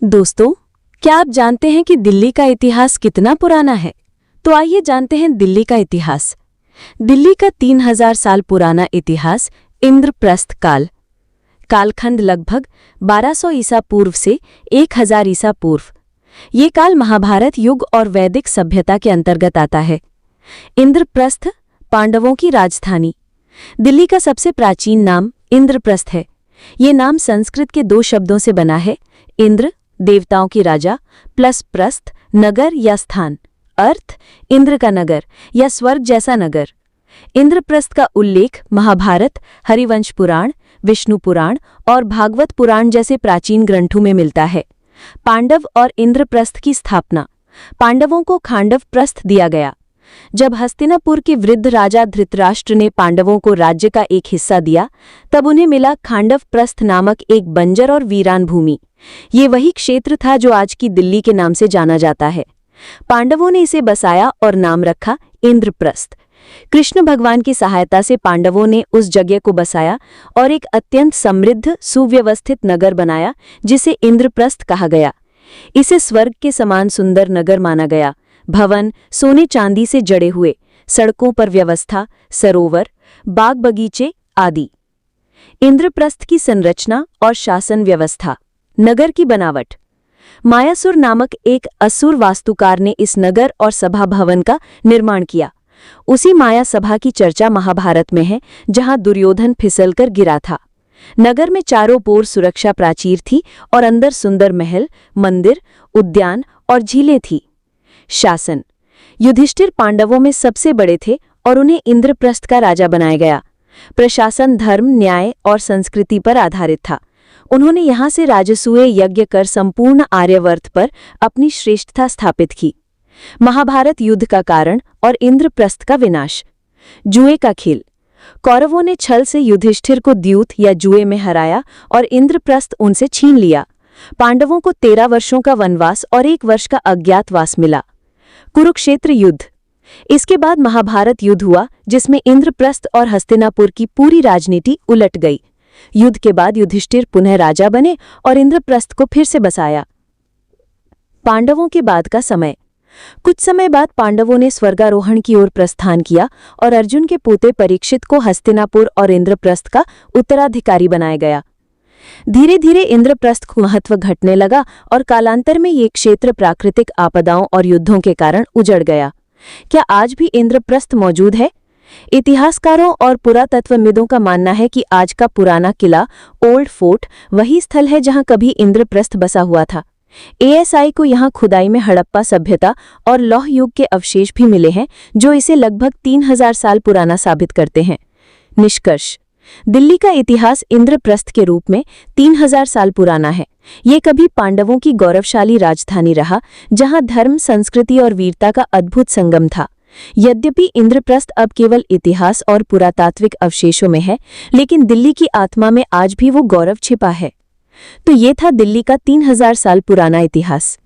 दोस्तों, क्या आप जानते हैं कि दिल्ली का इतिहास कितना पुराना है? तो आइए जानते हैं दिल्ली का इतिहास। दिल्ली का 3000 साल पुराना इतिहास इंद्रप्रस्थ कालखंड लगभग 1200 ईसा पूर्व से 1000 ईसा पूर्व। ये काल महाभारत युग और वैदिक सभ्यता के अंतर्गत आता है। इंद्रप्रस्थ पांडवों की राजधानी। दिल्ली का सबसे प्राचीन नाम इंद्रप्रस्थ है। ये नाम संस्कृत के दो शब्दों से बना है, इंद्र देवताओं की राजा प्लस प्रस्थ नगर या स्थान। अर्थ इंद्र का नगर या स्वर्ग जैसा नगर। इंद्रप्रस्थ का उल्लेख महाभारत, हरिवंश पुराण, विष्णु पुराण और भागवत पुराण जैसे प्राचीन ग्रंथों में मिलता है। पांडव और इंद्रप्रस्थ की स्थापना। पांडवों को खांडव प्रस्थ दिया गया। जब हस्तिनापुर के वृद्ध राजा धृतराष्ट्र ने पांडवों को राज्य का एक हिस्सा दिया, तब उन्हें मिला खांडव प्रस्थ नामक एक बंजर और वीरान भूमि। ये वही क्षेत्र था जो आज की दिल्ली के नाम से जाना जाता है। पांडवों ने इसे बसाया और नाम रखा इंद्रप्रस्थ। कृष्ण भगवान की सहायता से पांडवों ने उस जगह को बसाया और एक अत्यंत समृद्ध सुव्यवस्थित नगर बनाया, जिसे इंद्रप्रस्थ कहा गया। इसे स्वर्ग के समान सुंदर नगर माना गया। भवन सोने चांदी से जड़े हुए, सड़कों पर व्यवस्था, सरोवर, बाग बगीचे आदि। इंद्रप्रस्थ की संरचना और शासन व्यवस्था। नगर की बनावट। मायासुर नामक एक असुर वास्तुकार ने इस नगर और सभा भवन का निर्माण किया। उसी माया सभा की चर्चा महाभारत में है, जहां दुर्योधन फिसलकर गिरा था। नगर में चारों ओर सुरक्षा प्राचीर थी और अंदर सुंदर महल, मंदिर, उद्यान और झीलें थी। शासन। युधिष्ठिर पांडवों में सबसे बड़े थे और उन्हें इंद्रप्रस्थ का राजा बनाया गया। प्रशासन धर्म, न्याय और संस्कृति पर आधारित था। उन्होंने यहां से राजसूय यज्ञ कर संपूर्ण आर्यवर्त पर अपनी श्रेष्ठता स्थापित की। महाभारत युद्ध का कारण और इंद्रप्रस्थ का विनाश। जुए का खेल। कौरवों ने छल से युधिष्ठिर को द्यूत या जुए में हराया और इंद्रप्रस्थ उनसे छीन लिया। पांडवों को 13 वर्षों का वनवास और 1 वर्ष का अज्ञातवास मिला। कुरुक्षेत्र युद्ध। इसके बाद महाभारत युद्ध हुआ, जिसमें इंद्रप्रस्थ और हस्तिनापुर की पूरी राजनीति उलट गई। युद्ध के बाद युधिष्ठिर पुनः राजा बने और इंद्रप्रस्थ को फिर से बसाया। पांडवों के बाद का समय। कुछ समय बाद पांडवों ने स्वर्गारोहण की ओर प्रस्थान किया और अर्जुन के पोते परीक्षित को हस्तिनापुर और इंद्रप्रस्थ का उत्तराधिकारी बनाया गया। धीरे धीरे इंद्रप्रस्थ का महत्व घटने लगा और कालांतर में ये क्षेत्र प्राकृतिक आपदाओं और युद्धों के कारण उजड़ गया। क्या आज भी इंद्रप्रस्थ मौजूद है? इतिहासकारों और पुरातत्वविदों का मानना है कि आज का पुराना किला, ओल्ड फोर्ट, वही स्थल है जहां कभी इंद्रप्रस्थ बसा हुआ था। एएसआई को यहां खुदाई में हड़प्पा सभ्यता और लौह युग के अवशेष भी मिले हैं, जो इसे लगभग 3000 साल पुराना साबित करते हैं। निष्कर्ष। दिल्ली का इतिहास इंद्रप्रस्थ के रूप में 3000 साल पुराना है। ये कभी पांडवों की गौरवशाली राजधानी रहा, जहां धर्म, संस्कृति और वीरता का अद्भुत संगम था। यद्यपि इंद्रप्रस्थ अब केवल इतिहास और पुरातात्विक अवशेषों में है, लेकिन दिल्ली की आत्मा में आज भी वो गौरव छिपा है। तो ये था दिल्ली का 3000 साल पुराना इतिहास।